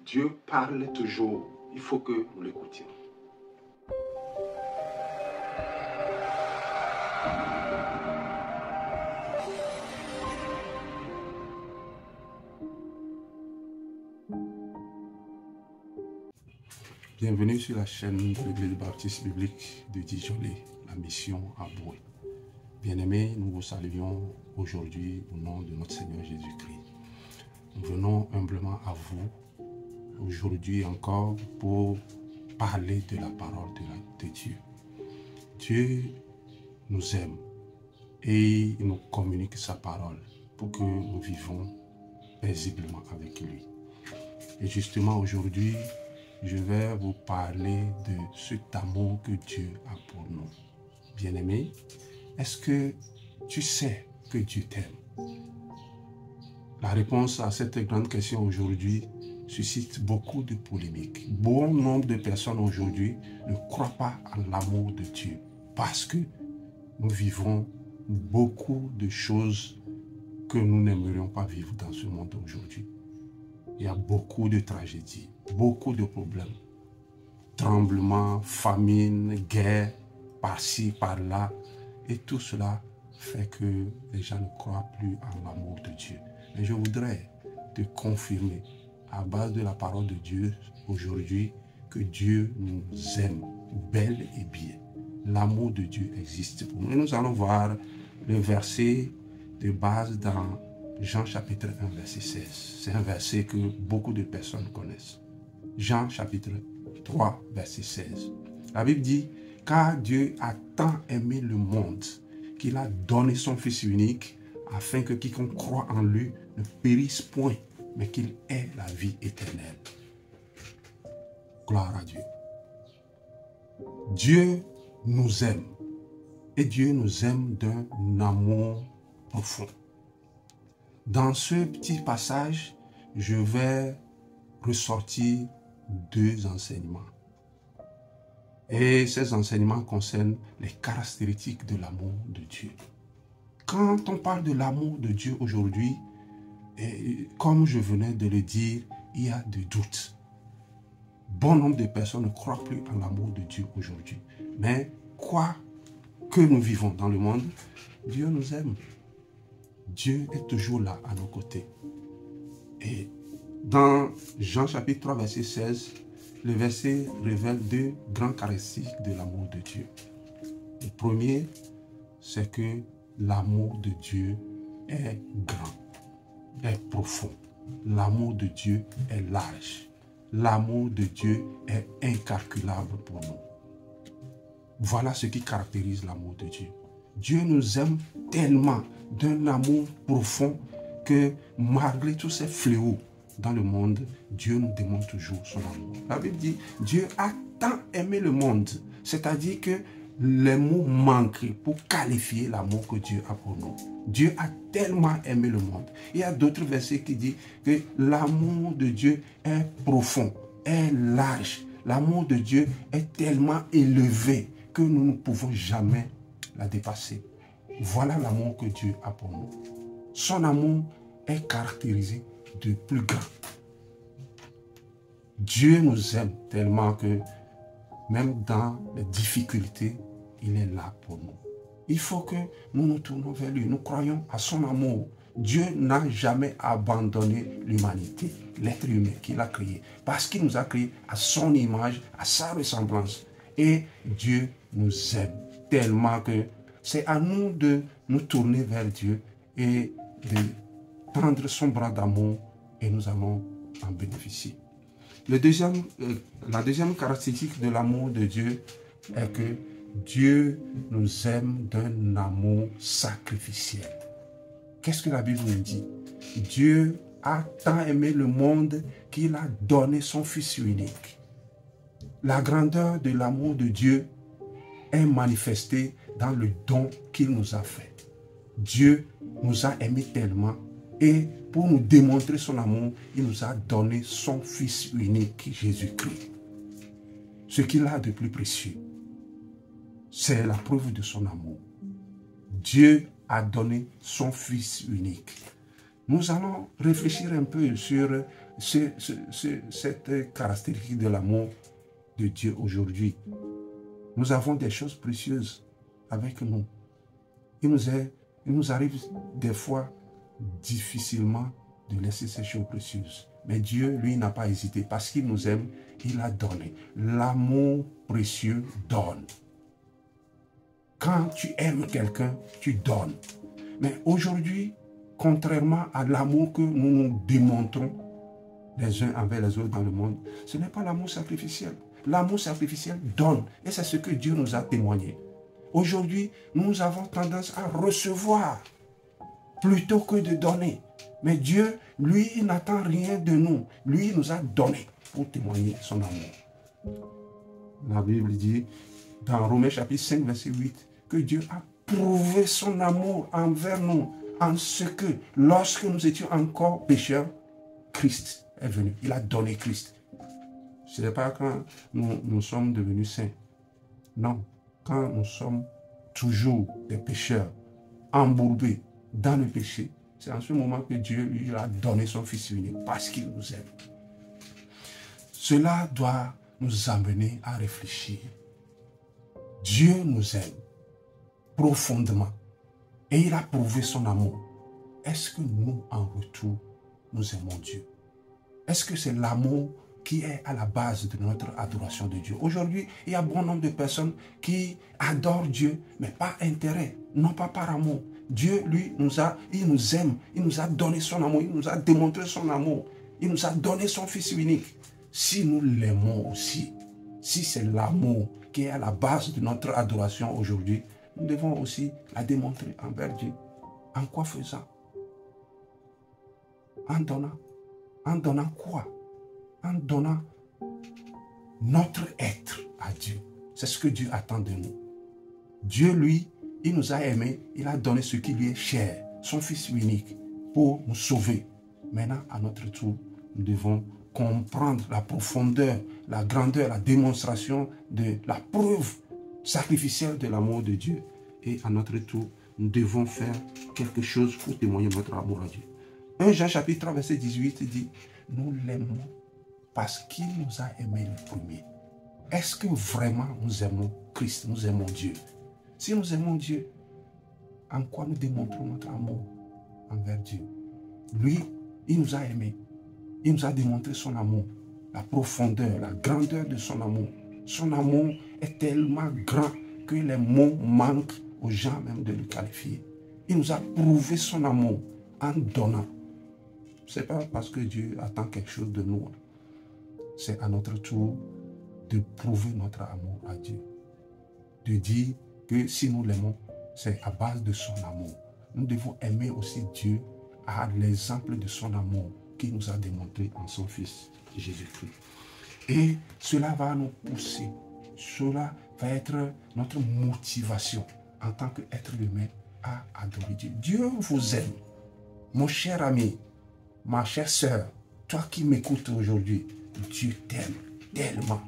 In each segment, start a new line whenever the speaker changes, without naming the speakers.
Dieu parle toujours. Il faut que nous l'écoutions. Bienvenue sur la chaîne de l'Église baptiste biblique de Dijolet, la mission à Boué. Bien-aimés, nous vous saluons aujourd'hui au nom de notre Seigneur Jésus-Christ. Nous venons humblement à vous aujourd'hui encore pour parler de la parole de Dieu. Dieu nous aime et il nous communique sa parole pour que nous vivons paisiblement avec lui. Et justement aujourd'hui, je vais vous parler de cet amour que Dieu a pour nous. Bien-aimé, est-ce que tu sais que Dieu t'aime? La réponse à cette grande question aujourd'hui suscite beaucoup de polémiques. Bon nombre de personnes aujourd'hui ne croient pas en l'amour de Dieu parce que nous vivons beaucoup de choses que nous n'aimerions pas vivre dans ce monde aujourd'hui. Il y a beaucoup de tragédies, beaucoup de problèmes. Tremblements, famine, guerre, par-ci, par-là. Et tout cela fait que les gens ne croient plus en l'amour de Dieu. Mais je voudrais te confirmer, à base de la parole de Dieu aujourd'hui, que Dieu nous aime bel et bien. L'amour de Dieu existe pour nous. Et nous allons voir le verset de base dans Jean chapitre 1, verset 16. C'est un verset que beaucoup de personnes connaissent. Jean chapitre 3, verset 16. La Bible dit, « Car Dieu a tant aimé le monde qu'il a donné son Fils unique, afin que quiconque croit en lui ne périsse point, mais qu'il ait la vie éternelle. » Gloire à Dieu. Dieu nous aime, et Dieu nous aime d'un amour profond. Dans ce petit passage, je vais ressortir deux enseignements. Et ces enseignements concernent les caractéristiques de l'amour de Dieu. Quand on parle de l'amour de Dieu aujourd'hui, comme je venais de le dire, il y a des doutes. Bon nombre de personnes ne croient plus en l'amour de Dieu aujourd'hui. Mais quoi que nous vivons dans le monde, Dieu nous aime. Dieu est toujours là à nos côtés. Et dans Jean chapitre 3, verset 16, le verset révèle deux grandes caractéristiques de l'amour de Dieu. Le premier, c'est que l'amour de Dieu est grand, est profond. L'amour de Dieu est large. L'amour de Dieu est incalculable pour nous. Voilà ce qui caractérise l'amour de Dieu. Dieu nous aime tellement d'un amour profond que malgré tous ces fléaux dans le monde, Dieu nous démontre toujours son amour. La Bible dit, Dieu a tant aimé le monde, c'est-à-dire que les mots manquent pour qualifier l'amour que Dieu a pour nous. Dieu a tellement aimé le monde. Il y a d'autres versets qui disent que l'amour de Dieu est profond, est large. L'amour de Dieu est tellement élevé que nous ne pouvons jamais la dépasser. Voilà l'amour que Dieu a pour nous. Son amour est caractérisé de plus grand. Dieu nous aime tellement que même dans les difficultés, il est là pour nous. Il faut que nous nous tournons vers lui. Nous croyons à son amour. Dieu n'a jamais abandonné l'humanité, l'être humain qu'il a créé, parce qu'il nous a créés à son image, à sa ressemblance. Et Dieu nous aime tellement que c'est à nous de nous tourner vers Dieu et de tendre son bras d'amour et nous allons en bénéficier. La deuxième caractéristique de l'amour de Dieu est que Dieu nous aime d'un amour sacrificiel. Qu'est-ce que la Bible nous dit? Dieu a tant aimé le monde qu'il a donné son Fils unique. La grandeur de l'amour de Dieu est manifestée dans le don qu'il nous a fait. Dieu nous a aimés tellement et pour nous démontrer son amour, il nous a donné son Fils unique, Jésus-Christ. Ce qu'il a de plus précieux, c'est la preuve de son amour. Dieu a donné son Fils unique. Nous allons réfléchir un peu sur cette caractéristique de l'amour de Dieu aujourd'hui. Nous avons des choses précieuses avec nous. Il nous arrive des fois difficilement de laisser ces choses précieuses. Mais Dieu, lui, n'a pas hésité. Parce qu'il nous aime, il a donné. L'amour précieux donne. Quand tu aimes quelqu'un, tu donnes. Mais aujourd'hui, contrairement à l'amour que nous nous démontrons les uns envers les autres dans le monde, ce n'est pas l'amour sacrificiel. L'amour sacrificiel donne. Et c'est ce que Dieu nous a témoigné. Aujourd'hui, nous avons tendance à recevoir plutôt que de donner. Mais Dieu, lui, il n'attend rien de nous. Lui, il nous a donné pour témoigner son amour. La Bible dit, dans Romains chapitre 5, verset 8, que Dieu a prouvé son amour envers nous, en ce que, lorsque nous étions encore pécheurs, Christ est venu. Il a donné Christ. Ce n'est pas quand nous sommes devenus saints. Non, quand nous sommes toujours des pécheurs, embourbés dans le péché, c'est en ce moment que Dieu lui a donné son Fils unique parce qu'il nous aime. Cela doit nous amener à réfléchir. Dieu nous aime profondément et il a prouvé son amour. Est-ce que nous, en retour, nous aimons Dieu? Est-ce que c'est l'amour qui est à la base de notre adoration de Dieu? Aujourd'hui, il y a bon nombre de personnes qui adorent Dieu, mais par intérêt, non pas par amour. Dieu, lui, il nous aime, il nous a donné son amour, il nous a démontré son amour, il nous a donné son Fils unique. Si nous l'aimons aussi, si c'est l'amour qui est à la base de notre adoration aujourd'hui, nous devons aussi la démontrer envers Dieu. En quoi faisant? En donnant. En donnant quoi? En donnant notre être à Dieu. C'est ce que Dieu attend de nous. Dieu, lui, il nous a aimés, il a donné ce qui lui est cher, son Fils unique, pour nous sauver. Maintenant, à notre tour, nous devons comprendre la profondeur, la grandeur, la démonstration de la preuve sacrificielle de l'amour de Dieu. Et à notre tour, nous devons faire quelque chose pour témoigner notre amour à Dieu. 1 Jean chapitre 3, verset 18 dit, nous l'aimons parce qu'il nous a aimés le premier. Est-ce que vraiment nous aimons Christ, nous aimons Dieu? Si nous aimons Dieu, en quoi nous démontrons notre amour envers Dieu? Lui, il nous a aimés. Il nous a démontré son amour, la profondeur, la grandeur de son amour. Son amour est tellement grand que les mots manquent aux gens même de le qualifier. Il nous a prouvé son amour en donnant. Ce n'est pas parce que Dieu attend quelque chose de nous. C'est à notre tour de prouver notre amour à Dieu. De dire que si nous l'aimons, c'est à base de son amour. Nous devons aimer aussi Dieu à l'exemple de son amour qu'il nous a démontré en son Fils Jésus-Christ. Et cela va nous pousser. Cela va être notre motivation en tant qu'être humain à adorer Dieu. Dieu vous aime. Mon cher ami, ma chère sœur, toi qui m'écoutes aujourd'hui, Dieu t'aime tellement,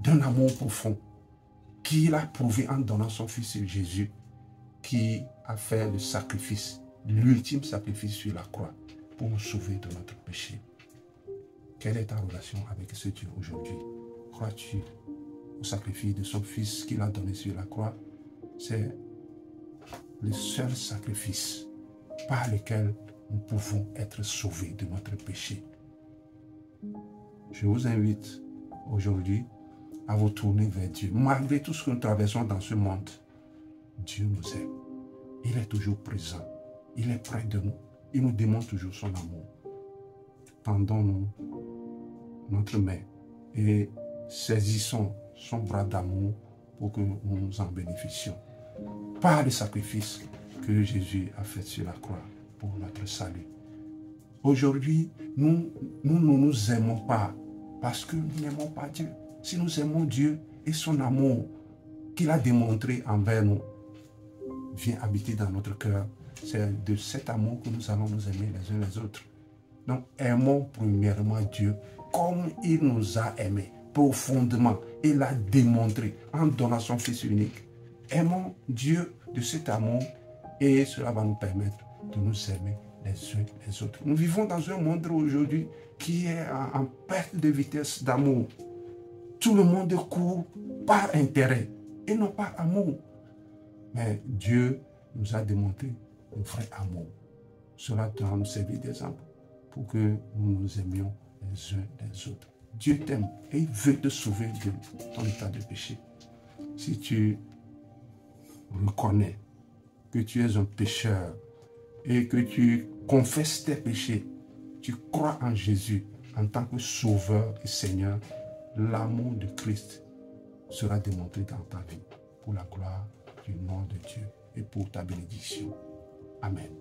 d'un amour profond, qu'il a prouvé en donnant son Fils Jésus, qui a fait le sacrifice, l'ultime sacrifice sur la croix, pour nous sauver de notre péché. Quelle est ta relation avec ce Dieu aujourd'hui? Crois-tu au sacrifice de son Fils qu'il a donné sur la croix? C'est le seul sacrifice par lequel nous pouvons être sauvés de notre péché. Je vous invite aujourd'hui à vous tourner vers Dieu. Malgré tout ce que nous traversons dans ce monde, Dieu nous aime. Il est toujours présent. Il est près de nous. Il nous démontre toujours son amour. Tendons-nous notre main et saisissons son bras d'amour pour que nous en bénéficions. Par le sacrifice que Jésus a fait sur la croix pour notre salut. Aujourd'hui, nous ne nous aimons pas parce que nous n'aimons pas Dieu. Si nous aimons Dieu et son amour qu'il a démontré envers nous vient habiter dans notre cœur, c'est de cet amour que nous allons nous aimer les uns les autres. Donc, aimons premièrement Dieu comme il nous a aimés profondément. Il l'a démontré en donnant son Fils unique. Aimons Dieu de cet amour et cela va nous permettre de nous aimer les uns les autres. Nous vivons dans un monde aujourd'hui qui est en perte de vitesse d'amour. Tout le monde court par intérêt et non par amour. Mais Dieu nous a démontré un vrai amour. Cela doit nous servir d'exemple pour que nous nous aimions les uns les autres. Dieu t'aime et il veut te sauver de ton état de péché. Si tu reconnais que tu es un pécheur et que tu confesses tes péchés, tu crois en Jésus en tant que sauveur et Seigneur, l'amour de Christ sera démontré dans ta vie pour la gloire du nom de Dieu et pour ta bénédiction. Amen.